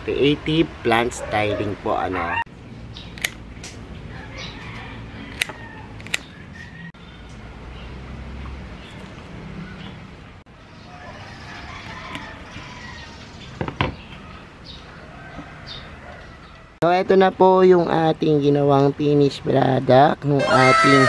creative plant styling po, ano. So, ito na po yung ating ginawang finished product ng ating...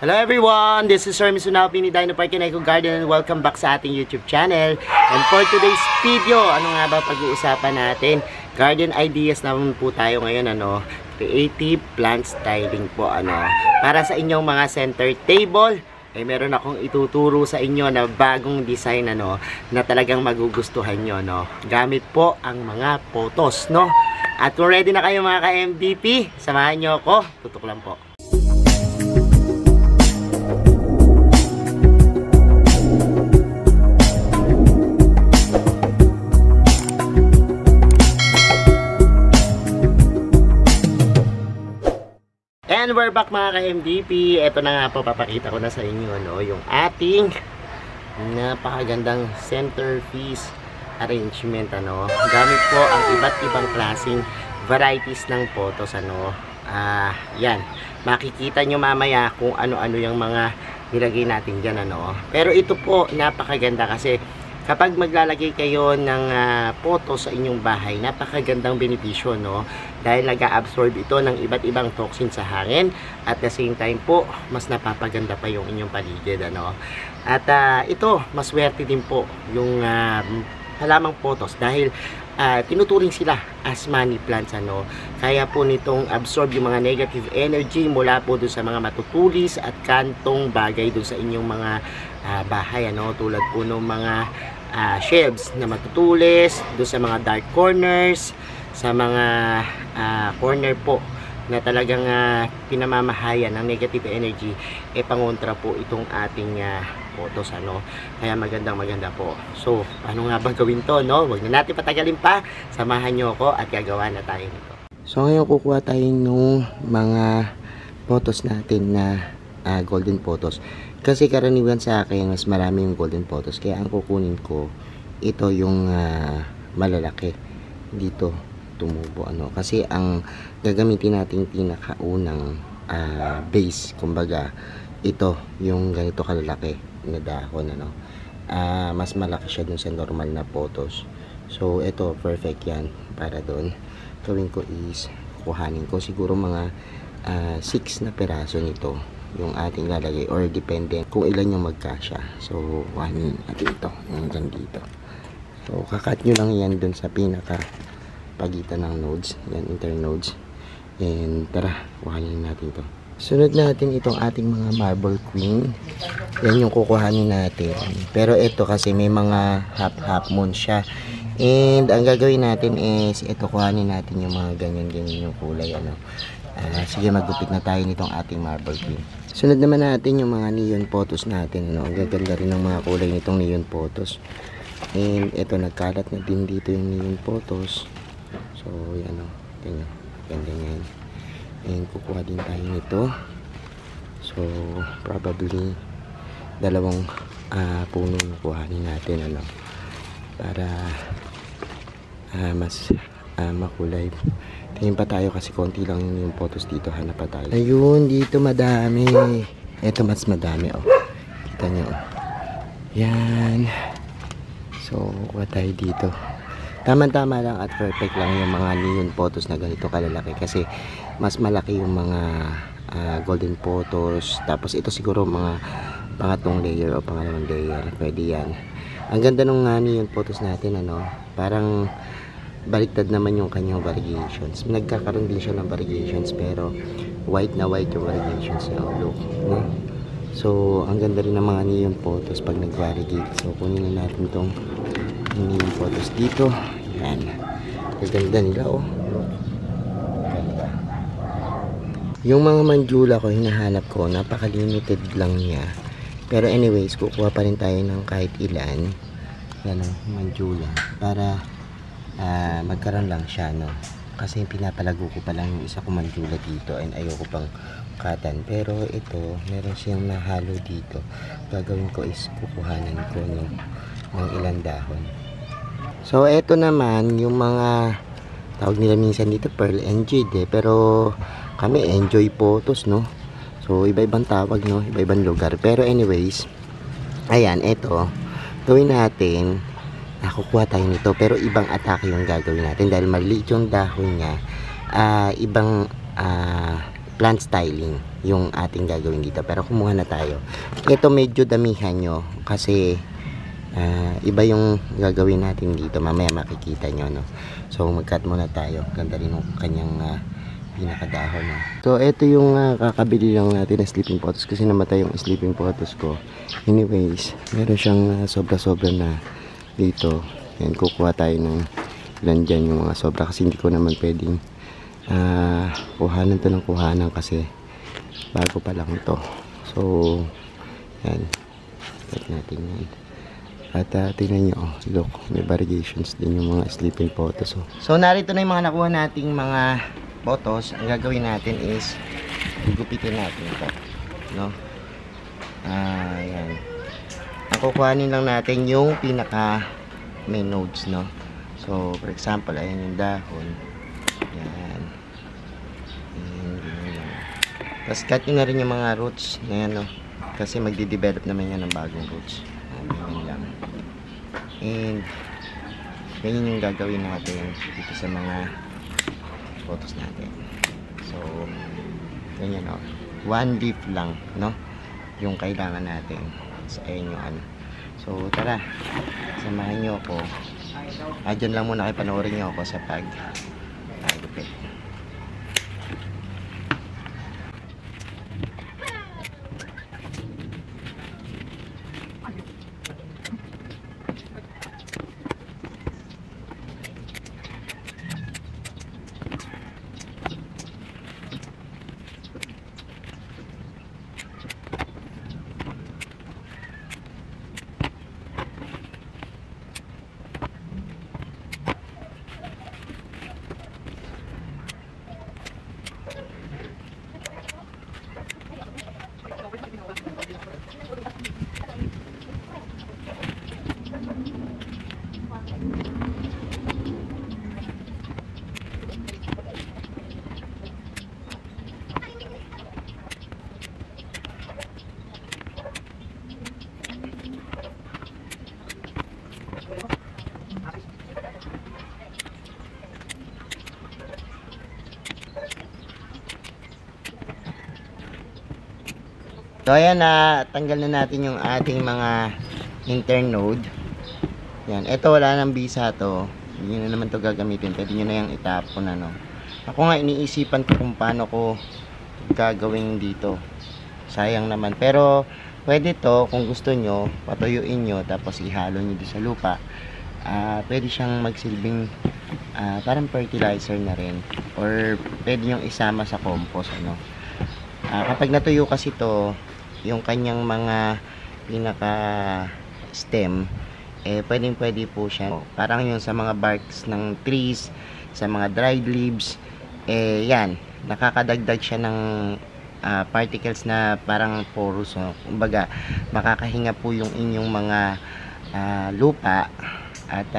Hello everyone! This is Sir Misunapi ni Dino Park and Eco Garden and welcome back sa ating YouTube channel. And for today's video, ano nga ba pag-uusapan natin? Garden ideas naman po tayo ngayon, ano? Creative plant styling po, ano? Para sa inyong mga center table, meron akong ituturo sa inyo na bagong design, ano, na talagang magugustuhan nyo, no. Gamit po ang mga photos, no. At kung ready na kayo mga ka-MVP, samahan nyo ako. Tutok lang po. And we're back mga ka-MVP. Ito na nga po, papakita ko na sa inyo, no, yung ating napakagandang centerpiece arrangement, ano. Gamit po ang iba't ibang klaseng varieties ng photos, ano. Yan. Makikita nyo mamaya kung ano-ano yung mga nilagay natin dyan, ano. Pero ito po, napakaganda kasi kapag maglalagay kayo ng photo sa inyong bahay, napakagandang benepisyo, no? Dahil nag-absorb ito ng iba't ibang toxin sa hangin at the same time po, mas napapaganda pa yung inyong paligid, ano? At ito, maswerte din po yung halamang photos dahil tinuturing sila as money plants, ano? Kaya po nitong absorb yung mga negative energy mula po dun sa mga matutulis at kantong bagay dun sa inyong mga bahay, ano? Tulad po ng mga shelves na matutulis, doon sa mga dark corners, sa mga corner po na talagang pinamamahayan ng negative energy, pangontra po itong ating photos, ano. Kaya maganda po. So, ano nga ba gawin to, no? Huwag na natin patagalin pa. Samahan nyo ako at gagawa na tayo nito. So, ngayon kukuha tayo ng mga photos natin na golden photos. Kasi karaniwan sa akin, mas marami yung golden photos. Kaya ang kukunin ko, ito yung malalaki. Dito, tumubo, ano. Kasi ang gagamitin natin pinakaunang base, kumbaga, ito, yung ganito kalalaki na dahon, ano. Mas malaki siya dun sa normal na photos. So, ito, perfect yan para doon. Gawin ko is, kuhanin ko siguro mga 6 na peraso nito yung ating lalagay or depende kung ilan yung magkasya. So, kuhanin natin ito hanggang dito. So, kakat nyo lang yan dun sa pinaka pagitan ng nodes, yan, internodes. And tara, kuhanin natin ito. Sunod natin itong ating mga marble queen. Yan yung kukuhanin natin. Pero ito kasi may mga half moon siya. And ang gagawin natin is ito, kuhanin natin yung mga ganyan-ganyan yung kulay, ano. Sige, magupit na tayo nitong ating marble queen. Sunod naman natin yung mga neon photos natin, ano. Ang gaganda rin ng mga kulay nitong neon photos. And ito, nagkalat na din dito yung neon photos. So, yan, o. Tingnan, ganda yan. And kukuha din tayo nito. So, probably dalawang puno yung kuhanin natin, ano. Para mas makulay. Tingin pa tayo kasi konti lang yung photos dito. Hanap pa tayo. Ayun, dito madami. Ito mas madami, oh. Kita nyo, oh. Yan. So, kuha tayo dito. Tama-tama lang at perfect lang yung mga neon photos na ganito kalalaki. Kasi mas malaki yung mga golden photos. Tapos ito siguro mga pangatlong layer o pangalawang layer. Pwede yan. Ang ganda ng neon photos natin, ano. Parang baliktad naman yung kanyang variations. Nagkakaroon din siya ng variations pero white na white yung variations niya. Look, no? So, ang ganda rin ng mga neon photos pag nag-variegate. So, kunin na natin itong neon photos dito. Yan. Ang ganda nila, oh. Ganda. Yung mga manjula ko, hinahanap ko, napaka-limited lang niya. Pero anyways, kukuha pa rin tayo ng kahit ilan. Yan, oh, manjula. Para magkaroon lang siya, no. Kasi pinapalago ko pa lang yung isa kong manjula dito and ayoko pang katan. Pero ito, meron siyang nahalo dito. Gagawin ko is kukuhanan ko ng ilang dahon. So, eto naman yung mga tawag nila minsan dito Pearl and Jade pero kami Enjoy Photos, no? So, iba-ibang tawag, no? Iba-ibang lugar. Pero anyways, ayan, eto. Gawin natin, kukuha tayo nito pero ibang atake yung gagawin natin dahil maliit yung dahon niya. Ibang plant styling yung ating gagawin dito, pero kumuha na tayo. Ito medyo damihan nyo kasi iba yung gagawin natin dito, mamaya makikita nyo, no? So mag-cut muna tayo. Ganda rin yung kanyang pinakadahon, no? So ito yung kakabili lang natin na sleeping photos kasi namatay yung sleeping photos ko. Anyways, meron siyang sobra-sobra na dito. Yan, kukuha tayo ng ilan dyan yung mga sobra kasi hindi ko naman pwedeng kuhanan to ng kuhanan kasi bago pa lang to. So yan, check natin yan. At tingnan nyo, look, may variegations din yung mga sleeping photos. So narito na yung mga nakuha nating mga photos. Ang gagawin natin is gugupitin natin ito, no? Yan. Ang kukuhanin lang natin yung pinaka main nodes, no? So for example, ayan yung dahon. Yan. Tapos cut nyo na rin yung mga roots na yan, no? Kasi magdi-develop naman yan ng bagong roots. Ganyan lang. And ganyan yung gagawin natin dito sa mga photos natin. So ganyan, no? One leaf lang, no? Yung kailangan natin. So ayun yung ano. So tara, samahan nyo ako. Dyan lang muna kayo, panoorin nyo ako sa pag-gupit. So ayan na, tanggal na natin yung ating mga internode. Yan, ito wala nang bisa to. Hindi na naman to gagamitin. Pwede nyo na yung itapon, ano. Ako nga iniisipan ko kung paano ko gagawin dito. Sayang naman. Pero pwede to kung gusto nyo, patuyuin nyo tapos ihalo nyo sa lupa. Pwede siyang magsilbing parang fertilizer na rin. Or pwede nyo isama sa compost, ano. Kapag natuyo kasi to, yung kanyang mga pinaka stem, pwedeng pwede po siya parang yung sa mga barks ng trees, sa mga dried leaves, yan, nakakadagdag siya ng particles na parang porous, no? Kumbaga makakahinga po yung inyong mga lupa at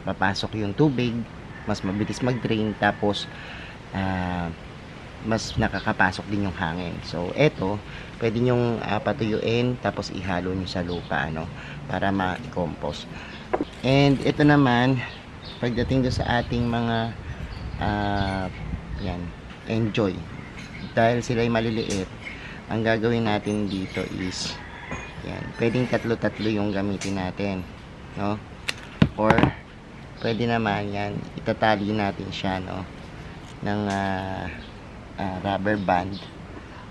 papasok yung tubig, mas mabilis mag-drain, tapos mas nakakapasok din yung hangin. So eto, pwede nyong patuyuin tapos ihalo nyo sa lupa, ano, para ma-compost. And ito naman, pagdating do sa ating mga yan, Enjoy, dahil sila ay maliliit, ang gagawin natin dito is yan, pwedeng tatlo-tatlo yung gamitin natin, no? Or pwede naman yan, itatali natin siya, no, ng rubber band.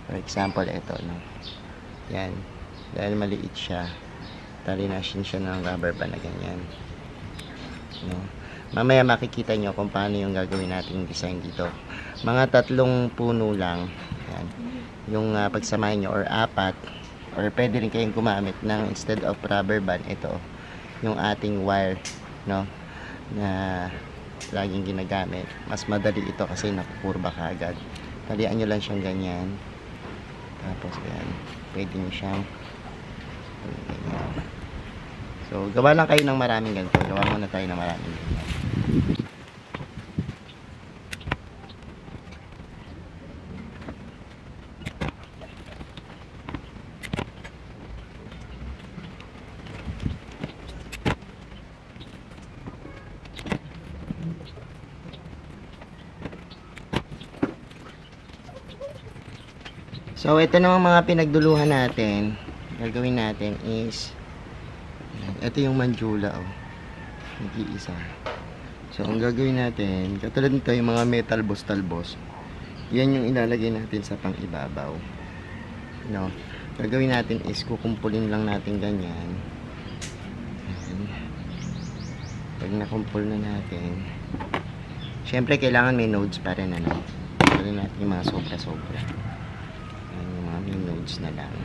For example, ito, no? Yan, dahil maliit siya, tali natin siya ng rubber band na ganyan, no? Mamaya makikita nyo kung paano yung gagawin natin design dito. Mga 3 puno lang yan, yung pagsamahin nyo, or 4, or pwede rin kayong gumamit ng, instead of rubber band, ito yung ating wire, no, na laging ginagamit. Mas madali ito kasi nakukurba ka agad. Talian nyo lang siyang ganyan, tapos yan, pwede nyo siyang ganyan. So, gawa lang kayo ng maraming ganito. Gawa muna tayo ng maraming ganito. So, ito naman mga pinagduluhan natin. Gagawin natin is ito yung manjula, oh. Nag-iisa. So, ang gagawin natin, katulad nito yung mga metal talbos. Yan yung ilalagay natin sa pang-ibabaw. No? Gagawin natin is kukumpulin lang natin ganyan. Ayan. Pag nakumpul na natin, syempre kailangan may nodes pa rin, ano. Gagawin natin yung mga sobra-sobra. Yung mga may nodes na lang.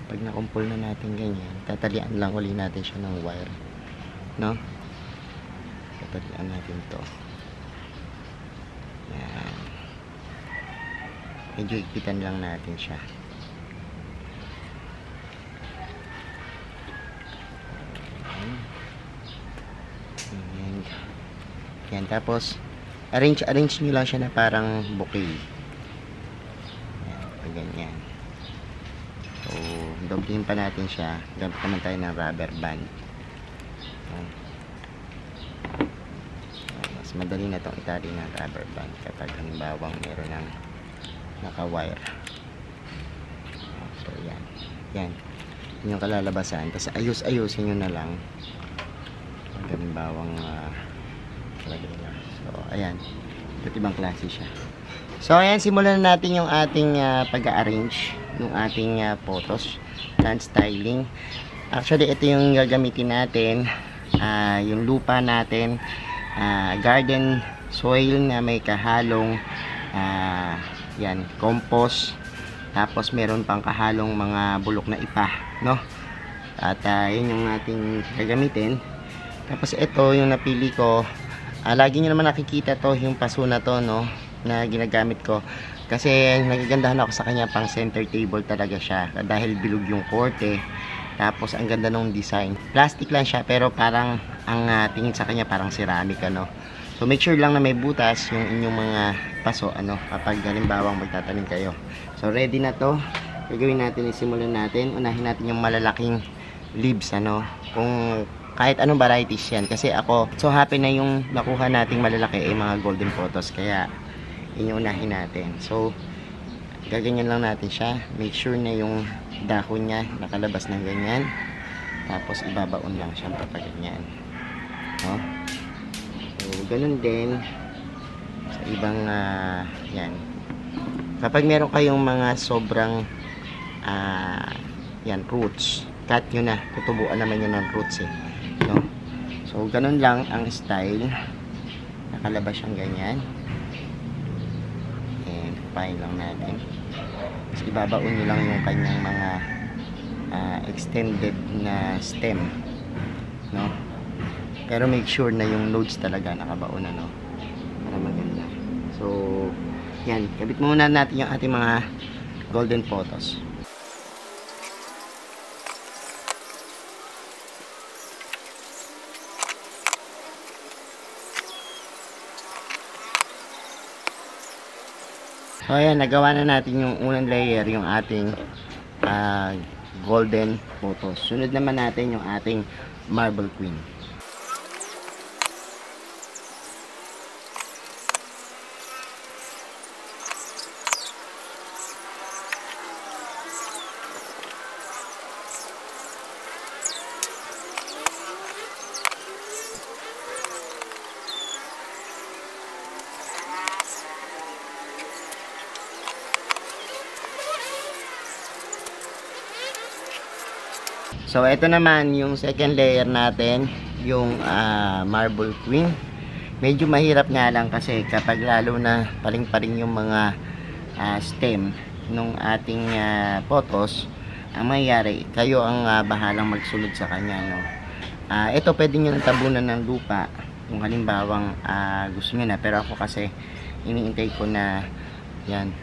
Pag nakumpul na natin ganyan, tatalian lang uli natin siya ng wire, no? Tatalian natin to. Yan. Medyo ikitan lang natin siya. Yan. Yan. Tapos arrange nyo lang siya na parang bouquet. Yan. Pag ganyan. So, doblehin pa natin siya. Gamit naman tayo ng rubber band. Mas madali na itong itali ng rubber band kapag halimbawa meron ng naka-wire. So, yan. Yan. Yan yung kalalabasan. Tapos, ayusin nyo na lang. Halimbawa lagay lang. So, ayan. Iba't ibang klase siya. So, ayan, simulan na natin yung ating pag-arrange ng ating photos, land styling. Actually, ito yung gagamitin natin, yung lupa natin, garden soil na may kahalong yan, compost, tapos meron pang kahalong mga bulok na ipa, no? At yun yung ating gagamitin. Tapos ito yung napili ko, lagi nyo naman nakikita to, yung paso na to, no, na ginagamit ko kasi nagigandahan ako sa kanya, pang center table talaga siya dahil bilog yung korte, tapos ang ganda ng design. Plastic lang siya pero parang ang tingin sa kanya parang ceramic, ano. So make sure lang na may butas yung inyong mga paso, ano, kapag halimbawa magtatanim kayo. So ready na to. Gagawin natin, isimulan natin. Unahin natin yung malalaking leaves, ano, kung kahit anong varieties yan, kasi ako so happy na yung nakuha nating malalaki ay mga golden photos, kaya inuunahin natin. So gaganyan lang natin siya, make sure na yung dahon niya nakalabas ng ganyan, tapos ibabaon lang siya kapag ganyan, no? So ganun din sa ibang yan, kapag meron kayong mga sobrang yan, roots, cut nyo na, tutubuan naman yun ng roots, eh, no? So ganun lang ang style, nakalabas siyang ganyan. Pain lang natin. Tapos ibabaon nyo lang yung kanyang mga extended na stem, no? Pero make sure na yung nodes talaga nakabaon, ano, para maganda. So yan, kabit muna natin yung ating mga golden photos. So ayan, nagawa na natin yung unang layer, yung ating golden photos. Sunod naman natin yung ating marble queen. So, ito naman yung second layer natin, yung marble queen. Medyo mahirap nga lang kasi kapag lalo na paring-paring yung mga stem nung ating photos, ang mangyayari, kayo ang bahalang magsulod sa kanya, no? Ito pwede nyo nang tabunan ng lupa kung halimbawang gusto nyo na, pero ako kasi iniintay ko na yan,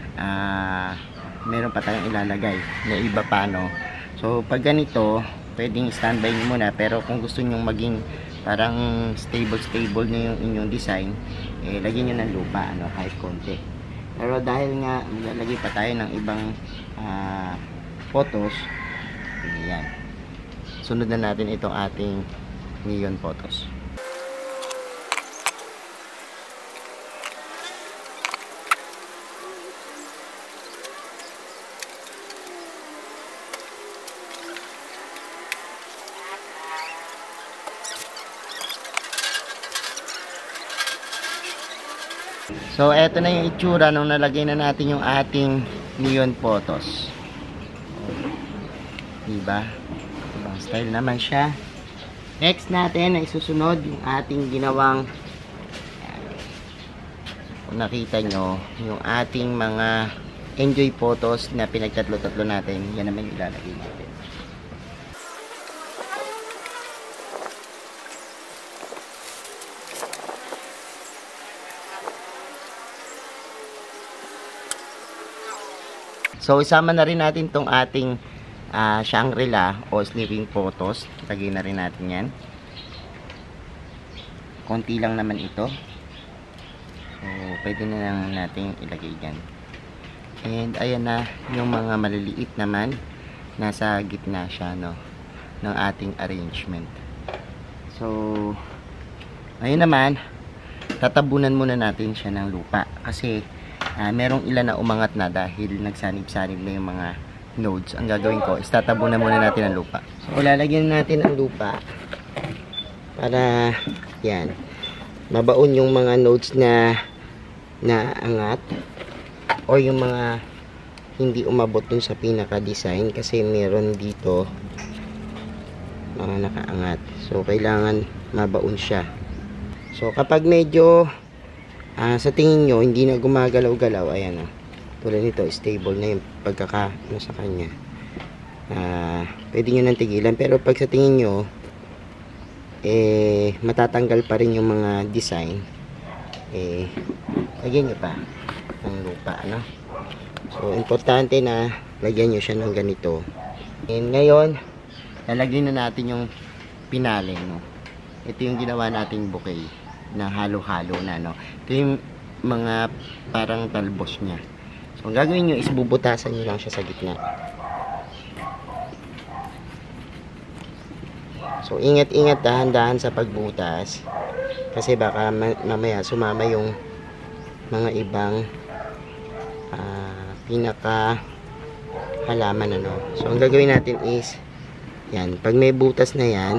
meron pa tayong ilalagay na iba pa, no? So pag ganito, pwedeng standby nyo muna, pero kung gusto nyo maging parang stable na yung inyong design, lagyan nyo ng lupa, ano, kahit konti. Pero dahil nga maglalagay pa tayo ng ibang photos, yan, sunod na natin itong ating neon photos. So, eto na yung itsura nung nalagay na natin yung ating neon photos. Diba? Ibang style naman siya. Next natin na isusunod yung ating ginawang, kung nakita nyo, yung ating mga enjoy photos na pinagtatlo-tatlo natin. Yan naman yung ilalagay natin. So, isama na rin natin tong ating Shangri-La o sleeping photos. Lagay na rin natin yan. Konti lang naman ito. So, pwede na lang natin ilagay dyan. And, ayan na yung mga maliliit naman. Nasa gitna siya, no, ng ating arrangement. So, ayun naman, tatabunan muna natin siya ng lupa. Kasi, merong ilan na umangat na dahil nagsanib-sanib na yung mga nodes. Ang gagawin ko is tatabunan muna natin ang lupa. So lalagyan natin ang lupa para yan, mabaon yung mga nodes na naangat o yung mga hindi umabot dun sa pinaka-design, kasi meron dito mga nakaangat. So kailangan mabaon siya. So kapag medyo sa tingin nyo hindi na gumagalaw-galaw, ayan, tulad nito, stable na yung pagkakaano sa kanya, pwede nyo nang tigilan. Pero pag sa tingin nyo matatanggal pa rin yung mga design, lagyan nyo pa ng lupa, ano? So importante na lagyan nyo siya ng ganito. And ngayon lalagyan na natin yung pinale, no? Ito yung ginawa nating bouquet na halo-halo na, no? Ito yung mga parang talbos niya. So, ang gagawin nyo is bubutasan nyo lang siya sa gitna. So, ingat-ingat, dahan-dahan sa pagbutas. Kasi baka mamaya sumama yung mga ibang pinaka halaman, ano? So, ang gagawin natin is yan, pag may butas na yan,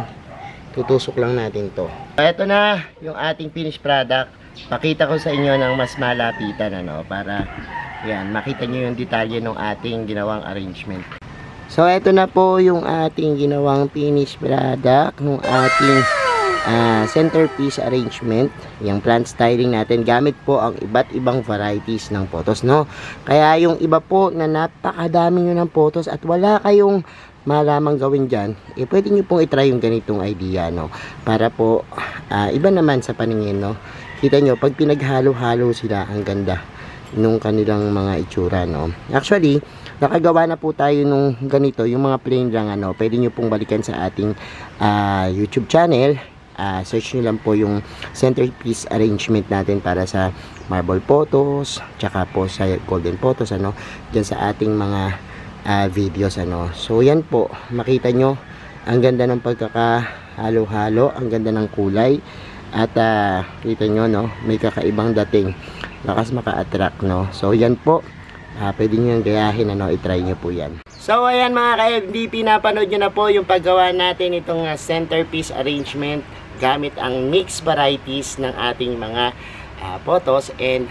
tutusok lang natin to. Ito na yung ating finished product. Pakita ko sa inyo ng mas malapitan, ano, para yan, makita nyo yung detalye ng ating ginawang arrangement. So, ito na po yung ating ginawang finished product ng ating centerpiece arrangement. Yung plant styling natin, gamit po ang iba't ibang varieties ng photos, no? Kaya yung iba po na napakadami nyo ng photos at wala kayong malamang gawin dyan, pwede nyo pong itry yung ganitong idea, no? Para po, iba naman sa paningin, no? Kita nyo, pag pinaghalo-halo sila, ang ganda nung kanilang mga itsura, no? Actually, nakagawa na po tayo nung ganito, yung mga plain lang, ano? Pwede nyo pong balikan sa ating YouTube channel. Search nyo lang po yung centerpiece arrangement natin para sa marble photos, tsaka po sa golden photos, ano? Dyan sa ating mga videos, ano. So yan po, makita nyo ang ganda ng pagkakahalo-halo, ang ganda ng kulay, at kita nyo, no, may kakaibang dating, lakas maka-attract, no. So yan po, pwede nyo gayahin, ano, itry nyo po yan. So ayan mga ka-FDP, napanood nyo na po yung paggawa natin itong centerpiece arrangement gamit ang mixed varieties ng ating mga photos. And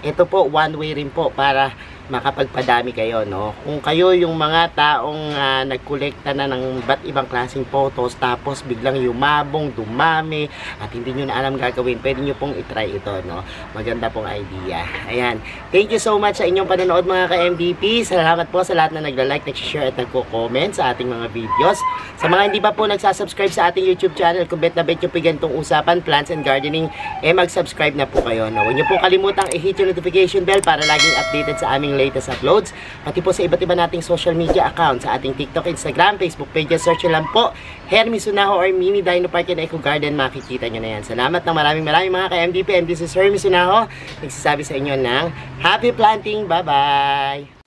ito po, one way rin po para makapagpadami kayo, no? Kung kayo yung mga taong nagkolekta na ng ba't ibang klaseng photos, tapos biglang yumabong, dumami, at hindi nyo na alam gagawin, pwede nyo pong itry ito, no? Maganda pong idea. Ayan. Thank you so much sa inyong panonood mga ka-MDP. Salamat po sa lahat na nagla-like, nag-share, at nagko-comment sa ating mga videos. Sa mga hindi pa po nagsasubscribe sa ating YouTube channel, kung bet na bet yung pigantong usapan, plants and gardening, mag-subscribe na po kayo, no? Huwag nyo po kalimutang i-hit yung notification bell para laging updated sa aming latest uploads. Pati po sa iba't iba nating social media accounts, sa ating TikTok, Instagram, Facebook pages. Search nyo lang po Her Misunaho or Mini Dino Park and Eco Garden. Makikita nyo na yan. Salamat ng maraming mga ka-MDP. And this is Her Misunaho. Nagsasabi sa inyo ng happy planting. Bye-bye!